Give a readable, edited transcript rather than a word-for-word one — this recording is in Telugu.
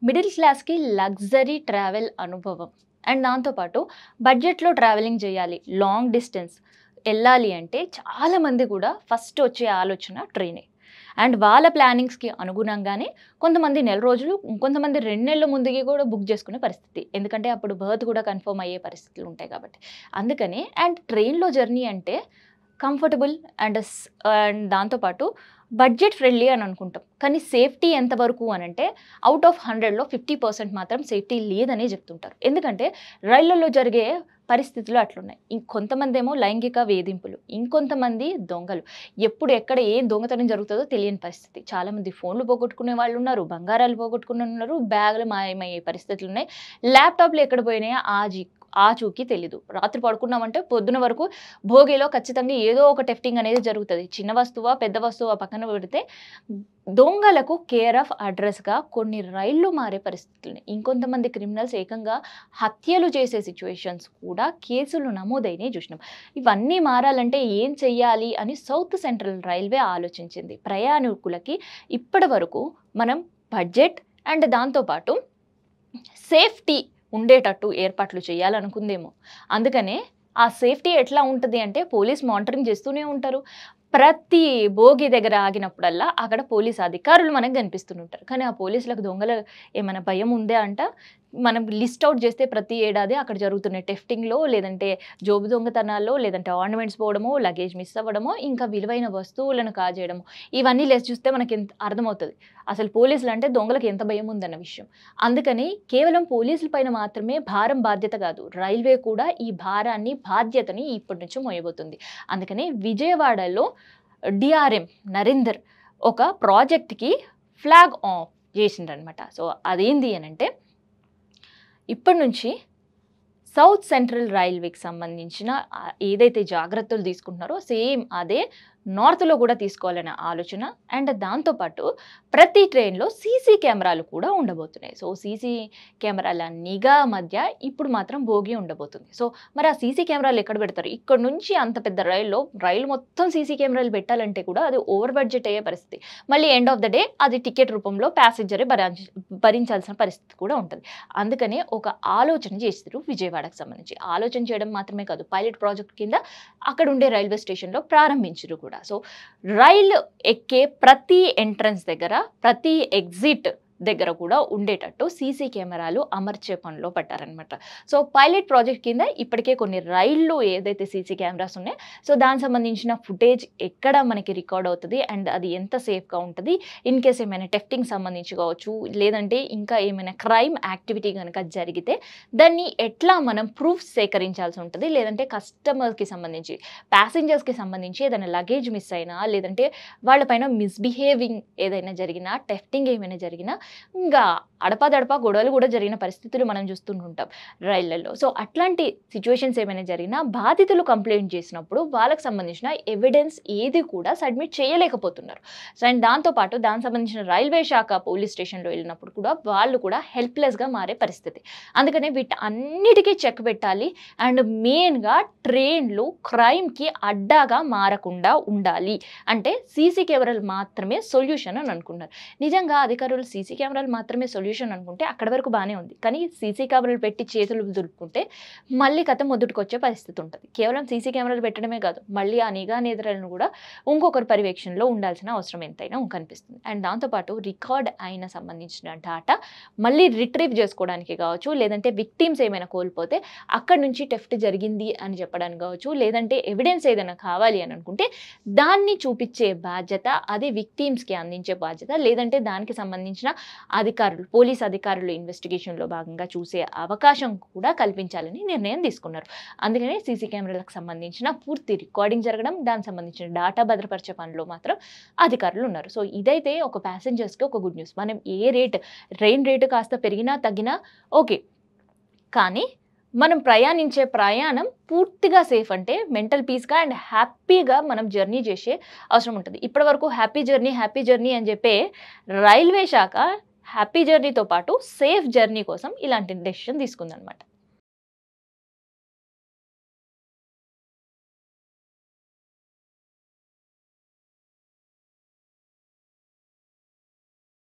మిడిల్ క్లాస్‌కి లగ్జరీ ట్రావెల్ అనుభవం. అండ్ దాంతో పాటు బడ్జెట్‌లో ట్రావెలింగ్ చేయాలి. లాంగ్ డిస్టెన్స్ ఎళ్ళాలి అంటే చాలామంది కూడా ఫస్ట్ వచ్చే ఆలోచన ట్రైనే. అండ్ వాళ్ళ ప్లానింగ్స్‌కి అనుగుణంగానే కొంతమంది నెల రోజులు, ఇంకొంతమంది 2 నెలల ముందుకి కూడా బుక్ చేసుకునే పరిస్థితి. ఎందుకంటే అప్పుడు బర్త్ కూడా కన్ఫర్మ్ అయ్యే పరిస్థితులు ఉంటాయి కాబట్టి. అందుకనే అండ్ ట్రైన్‌లో జర్నీ అంటే కంఫర్టబుల్ అండ్ దాంతో పాటు బడ్జెట్ ఫ్రెండ్లీ అని అనుకుంటాం. కానీ సేఫ్టీ ఎంతవరకు అనంటే ఔట్ ఆఫ్ 100లో 50% మాత్రం సేఫ్టీ లేదనే చెప్తుంటారు. ఎందుకంటే రైళ్లలో జరిగే పరిస్థితులు అట్లున్నాయి. ఇంకొంతమందేమో లైంగిక వేధింపులు, ఇంకొంతమంది దొంగలు. ఎప్పుడు ఎక్కడ ఏం దొంగతనం జరుగుతుందో తెలియని పరిస్థితి. చాలామంది ఫోన్‌లు పోగొట్టుకునే వాళ్ళున్నారు, బంగారాలు పోగొట్టుకున్నోళ్ళున్నారు, బ్యాగులు మాయమయ్యే పరిస్థితులున్నాయి. ల్యాప్‌టాప్‌లు ఎక్కడ పోయినాయో ఆచూకీ తెలీదు. రాత్రి పడుకున్నామంటే పొద్దున వరకు భోగిలో ఖచ్చితంగా ఏదో ఒక టెఫ్టింగ్ అనేది జరుగుతది. చిన్న వస్తువా, పెద్ద వస్తువా పక్కన పెడితే దొంగలకు కేర్ ఆఫ్ అడ్రెస్‌గా కొన్ని రైళ్లు మారే పరిస్థితులున్నాయి. ఇంకొంతమంది క్రిమినల్స్ ఏకంగా హత్యలు చేసే సిట్యుయేషన్స్ కూడా కేసులు నమోదైనయి చూసినాం. ఇవన్నీ మారాలంటే ఏం చెయ్యాలి అని సౌత్ సెంట్రల్ రైల్వే ఆలోచించింది. ప్రయాణికులకి ఇప్పటివరకు మనం బడ్జెట్ అండ్ దాంతో పాటు సేఫ్టీ ఉండేటట్టు ఏర్పాట్లు చేయాలనుకుందేమో. అందుకనే ఆ సేఫ్టీ ఎట్లా ఉంటది అంటే పోలీస్ మానిటరింగ్ చేస్తూనే ఉంటారు. ప్రతి బోగి దగ్గర ఆగినప్పుడల్లా అక్కడ పోలీస్ అధికారులు మనకు కనిపిస్తుంటారు. కానీ ఆ పోలీసులకు దొంగల ఏమైనా భయం ఉందా అంట? మనం లిస్ట్ ఔట్ చేస్తే ప్రతి ఏడాది అక్కడ జరుగుతున్న టెఫ్టింగ్‌లో, లేదంటే జోబు దొంగతనాల్లో, లేదంటే ఆర్నమెంట్స్ పోవడమో, లగేజ్ మిస్ అవ్వడమో, ఇంకా విలువైన వస్తువులను కాజేయడమో, ఇవన్నీ లెస్ చూస్తే మనకి అర్థమవుతది. అసలు పోలీసులంటే దొంగలకు ఎంత భయం ఉందన్న విషయం. అందుకని కేవలం పోలీసుల పైన మాత్రమే భారం బాధ్యత కాదు. రైల్వే కూడా ఈ భారాన్ని, బాధ్యతని ఇప్పటి నుంచి మోయబోతుంది. అందుకని విజయవాడలో డిఆర్ఎం నరేందర్ ఒక ప్రాజెక్ట్‌కి ఫ్లాగ్ ఆఫ్ చేసిండ్రనమాట. సో అదేంది అనంటే ఇప్పటి నుంచి సౌత్ సెంట్రల్ రైల్వేకి సంబంధించిన ఏదైతే జాగ్రత్తలు తీసుకుంటున్నారో సేమ్ అదే నార్త్‌లో కూడా తీసుకోవాలనే ఆలోచన. అండ్ దాంతోపాటు ప్రతి ట్రైన్‌లో సీసీ కెమెరాలు కూడా ఉండబోతున్నాయి. సో సీసీ కెమెరాల నిఘా మధ్య ఇప్పుడు మాత్రం బోగి ఉండబోతుంది. సో మరి ఆ సీసీ కెమెరాలు ఎక్కడ పెడతారు? ఇక్కడ నుంచి అంత పెద్ద రైలు మొత్తం సీసీ కెమెరాలు పెట్టాలంటే కూడా అది ఓవర్ బడ్జెట్ అయ్యే పరిస్థితి. మళ్ళీ ఎండ్ ఆఫ్ ద డే అది టికెట్ రూపంలో ప్యాసింజరే భరించాల్సిన పరిస్థితి కూడా ఉంటది. అందుకనే ఒక ఆలోచన చేసిర్రు విజయవాడకు సంబంధించి. ఆలోచన చేయడం మాత్రమే కాదు, పైలట్ ప్రాజెక్ట్ కింద అక్కడ ఉండే రైల్వే స్టేషన్‌లో ప్రారంభించిర్రు కూడా. సో రైలు ఎక్కే ప్రతి ఎంట్రన్స్ దగ్గర, ప్రతి ఎగ్జిట్ దగ్గర కూడా ఉండేటట్టు సీసీ కెమెరాలు అమర్చే పనిలో పడ్డారనమాట. సో పైలట్ ప్రాజెక్ట్ కింద ఇప్పటికే కొన్ని రైళ్ళు ఏదైతే సీసీ కెమెరాస్ ఉన్నాయో సో దానికి సంబంధించిన ఫుటేజ్ ఎక్కడ మనకి రికార్డ్ అవుతుంది అండ్ అది ఎంత సేఫ్‌గా ఉంటది, ఇన్ కేస్ ఏమైనా టెఫ్టింగ్ సంబంధించి కావచ్చు, లేదంటే ఇంకా ఏమైనా క్రైమ్ యాక్టివిటీ గనక జరిగితే దాన్ని ఎట్లా మనం ప్రూఫ్స్ సేకరించాల్సి ఉంటది, లేదంటే కస్టమర్స్‌కి సంబంధించి, ప్యాసింజర్స్‌కి సంబంధించి ఏదైనా లగేజ్ మిస్ అయినా, లేదంటే వాళ్ళపైన మిస్‌బిహేవింగ్ ఏదైనా జరిగినా, టెఫ్టింగ్ ఏమైనా జరిగినా ఇంకా అడపాదడపా గొడవలు కూడా జరిగిన పరిస్థితులు మనం చూస్తుంటాం రైళ్లలో. సో అట్లాంటి సిచ్యువేషన్స్ ఏమైనా జరిగినా బాధితులు కంప్లైంట్ చేసినప్పుడు వాళ్ళకి సంబంధించిన ఎవిడెన్స్ ఏది కూడా సబ్మిట్ చేయలేకపోతున్నారు. సో అండ్ దాంతోపాటు దానికి సంబంధించిన రైల్వే శాఖ పోలీస్ స్టేషన్‌లో వెళ్ళినప్పుడు కూడా వాళ్ళు కూడా హెల్ప్‌లెస్‌గా మారే పరిస్థితి. అందుకనే వీటన్నిటికీ చెక్ పెట్టాలి. అండ్ మెయిన్‌గా ట్రైన్‌లు క్రైమ్‌కి అడ్డాగా మారకుండా ఉండాలి. అంటే సీసీ కెమెరాలు మాత్రమే సొల్యూషన్ అని అనుకున్నారు. నిజంగా అధికారులు సీసీ కెమెరాలు మాత్రమే సొల్యూషన్ అనుకుంటే అక్కడి వరకు బానే ఉంది. కానీ సీసీ కెమెరాలు పెట్టి చేతులు దులుపుకుంటే మళ్ళీ కథ మొదటికొచ్చే పరిస్థితి ఉంటది. కేవలం సీసీ కెమెరాలు పెట్టడమే కాదు, మళ్ళీ ఆ నిఘా నేత్రాలను కూడా ఇంకొకరి పర్యవేక్షణలో ఉండాల్సిన అవసరం ఎంతైనా కనిపిస్తుంది. అండ్ దాంతోపాటు రికార్డ్ అయిన సంబంధించిన డాటా మళ్ళీ రిట్రీవ్ చేసుకోవడానికి కావచ్చు, లేదంటే విక్టిమ్స్ ఏమైనా కోల్పోతే అక్కడి నుంచి టెఫ్ట్ జరిగింది అని చెప్పడానికి కావచ్చు, లేదంటే ఎవిడెన్స్ ఏదైనా కావాలి అని అనుకుంటే దాన్ని చూపించే బాధ్యత అది విక్టిమ్స్‌కి అందించే బాధ్యత, లేదంటే దానికి సంబంధించిన అధికారులు, పోలీస్ అధికారులు ఇన్వెస్టిగేషన్‌లో భాగంగా చూసే అవకాశం కూడా కల్పించాలని నిర్ణయం తీసుకున్నారు. అందుకనే సీసీ కెమెరాలకు సంబంధించిన పూర్తి రికార్డింగ్ జరగడం, దానికి సంబంధించిన డాటా భద్రపరిచే పనిలో మాత్రం అధికారులు ఉన్నారు. సో ఇదైతే ఒక ప్యాసింజర్స్‌కి ఒక గుడ్ న్యూస్. మనం ట్రైన్ రేటు కాస్త పెరిగినా తగ్గినా ఓకే. కానీ మనం ప్రయాణించే ప్రయాణం పూర్తిగా సేఫ్ అంటే మెంటల్ పీస్‌గా అండ్ హ్యాపీగా మనం జర్నీ చేసే అవసరం ఉంటది. ఇప్పటివరకు హ్యాపీ జర్నీ అని చెప్పే రైల్వే శాఖ హ్యాపీ జర్నీతో పాటు సేఫ్ జర్నీ కోసం ఇలాంటి డెసిషన్ తీసుకుందనమాట.